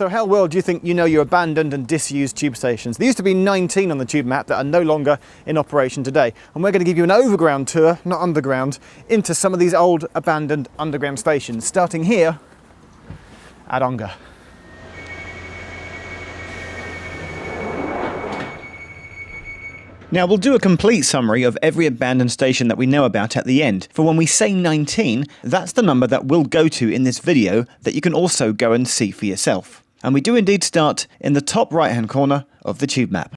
So how well do you think you know your abandoned and disused tube stations? There used to be 19 on the tube map that are no longer in operation today. And we're going to give you an overground tour, not underground, into some of these old abandoned underground stations, starting here at Ongar. Now we'll do a complete summary of every abandoned station that we know about at the end. For when we say 19, that's the number that we'll go to in this video that you can also go and see for yourself. And we do indeed start in the top right hand corner of the tube map.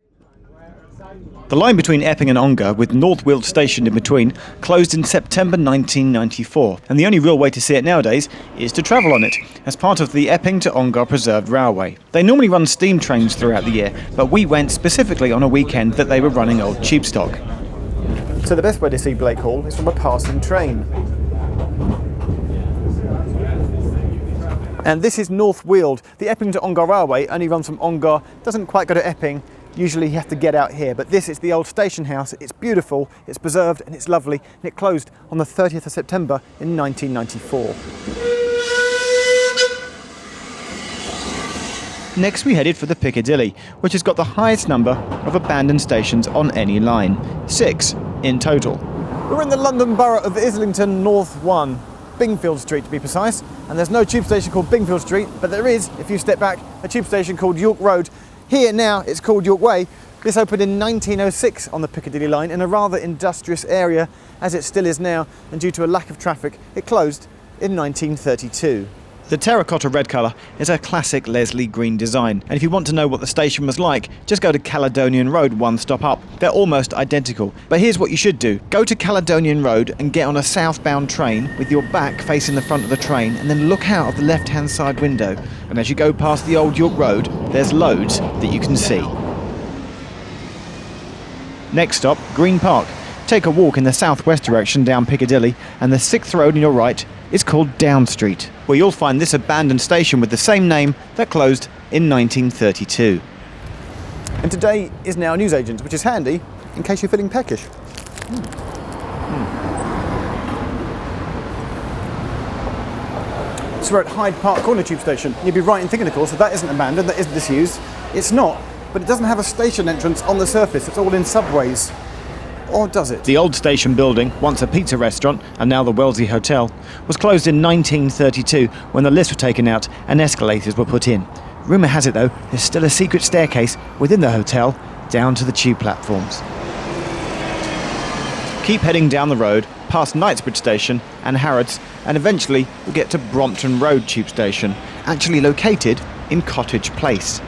The line between Epping and Ongar, with North Weald stationed in between, closed in September 1994, and the only real way to see it nowadays is to travel on it, as part of the Epping to Ongar Preserved Railway. They normally run steam trains throughout the year, but we went specifically on a weekend that they were running old tube stock. So the best way to see Blake Hall is from a passing train. And this is North Weald. The Epping to Ongar Railway only runs from Ongar, doesn't quite go to Epping. Usually you have to get out here, but this is the old station house. It's beautiful, it's preserved, and it's lovely, and it closed on the 30th of September in 1994. Next we headed for the Piccadilly, which has got the highest number of abandoned stations on any line, 6 in total. We're in the London Borough of Islington North 1, Bingfield Street to be precise, and there's no tube station called Bingfield Street, but there is, if you step back, a tube station called York Road. Here now it's called York Way. This opened in 1906 on the Piccadilly line in a rather industrious area, as it still is now, and due to a lack of traffic it closed in 1932. The terracotta red colour is a classic Leslie Green design, and if you want to know what the station was like, just go to Caledonian Road one stop up. They're almost identical, but here's what you should do. Go to Caledonian Road and get on a southbound train with your back facing the front of the train, and then look out of the left hand side window, and as you go past the old York Road, there's loads that you can see. Next stop, Green Park. Take a walk in the southwest direction down Piccadilly, and the 6th road on your right is called Down Street, where you'll find this abandoned station with the same name that closed in 1932. And today is now a newsagent, which is handy in case you're feeling peckish. So we're at Hyde Park Corner Tube Station. You'd be right in thinking, of course, that that isn't abandoned, that isn't disused. It's not, but it doesn't have a station entrance on the surface. It's all in subways. Or does it? The old station building, once a pizza restaurant and now the Wellesley Hotel, was closed in 1932 when the lifts were taken out and escalators were put in. Rumour has it though, there's still a secret staircase within the hotel down to the tube platforms. Keep heading down the road, past Knightsbridge Station and Harrods, and eventually we'll get to Brompton Road Tube Station, actually located in Cottage Place.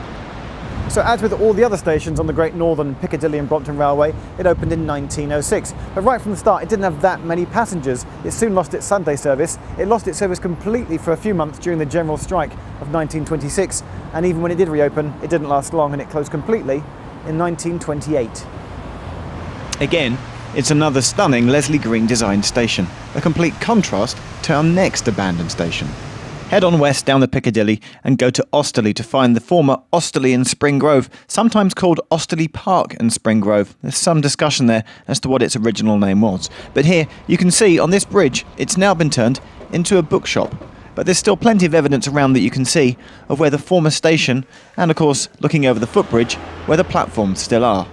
So as with all the other stations on the Great Northern, Piccadilly and Brompton Railway, it opened in 1906. But right from the start it didn't have that many passengers. It soon lost its Sunday service. It lost its service completely for a few months during the general strike of 1926. And even when it did reopen, it didn't last long and it closed completely in 1928. Again, it's another stunning Leslie Green designed station, a complete contrast to our next abandoned station. Head on west down the Piccadilly and go to Osterley to find the former Osterley and Spring Grove, sometimes called Osterley Park and Spring Grove. There's some discussion there as to what its original name was. But here you can see on this bridge it's now been turned into a bookshop. But there's still plenty of evidence around that you can see of where the former station, and of course looking over the footbridge, where the platforms still are.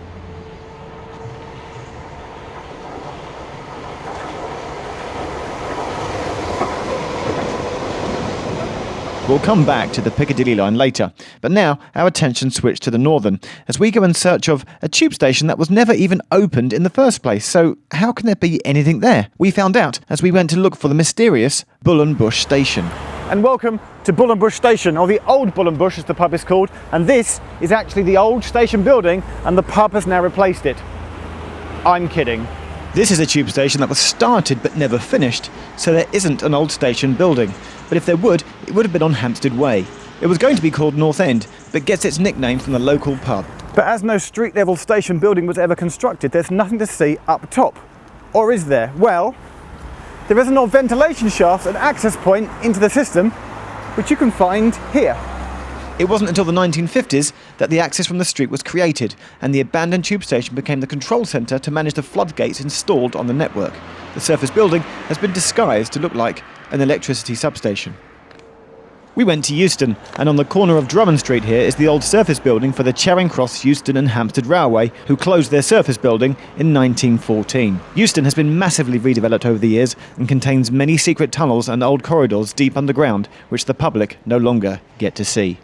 We'll come back to the Piccadilly line later, but now our attention switched to the Northern, as we go in search of a tube station that was never even opened in the first place, so how can there be anything there? We found out as we went to look for the mysterious Bull and Bush Station. And welcome to Bull and Bush Station, or the old Bull and Bush as the pub is called, and this is actually the old station building and the pub has now replaced it. I'm kidding. This is a tube station that was started but never finished, so there isn't an old station building. But if there would, it would have been on Hampstead Way. It was going to be called North End, but gets its nickname from the local pub. But as no street-level station building was ever constructed, there's nothing to see up top. Or is there? Well, there is an old ventilation shaft and access point into the system, which you can find here. It wasn't until the 1950s that the access from the street was created, and the abandoned tube station became the control centre to manage the floodgates installed on the network. The surface building has been disguised to look like an electricity substation. We went to Euston, and on the corner of Drummond Street here is the old surface building for the Charing Cross, Euston and Hampstead Railway, who closed their surface building in 1914. Euston has been massively redeveloped over the years and contains many secret tunnels and old corridors deep underground, which the public no longer get to see.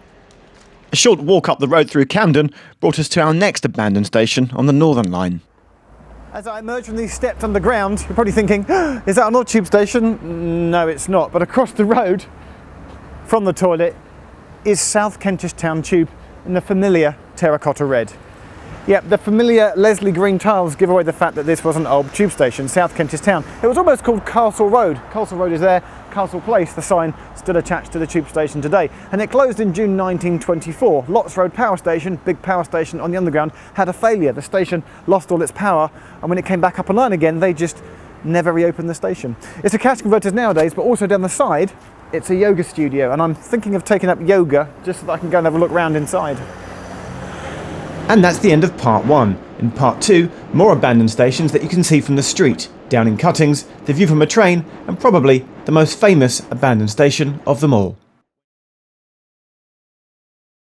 A short walk up the road through Camden brought us to our next abandoned station on the Northern Line. As I emerge from these steps underground, you're probably thinking, is that an old tube station? No, it's not. But across the road from the toilet is South Kentish Town Tube in the familiar terracotta red. Yep, the familiar Leslie green tiles give away the fact that this was an old tube station, South Kentish Town. It was almost called Castle Road. Castle Road is there, Castle Place, the sign still attached to the tube station today. And it closed in June 1924. Lots Road Power Station, big power station on the underground, had a failure. The station lost all its power, and when it came back up online again, they just never reopened the station. It's a cash converters nowadays, but also down the side, it's a yoga studio, and I'm thinking of taking up yoga just so that I can go and have a look round inside. And that's the end of part 1. In part 2, more abandoned stations that you can see from the street. Down in Cuttings, the view from a train, and probably the most famous abandoned station of them all.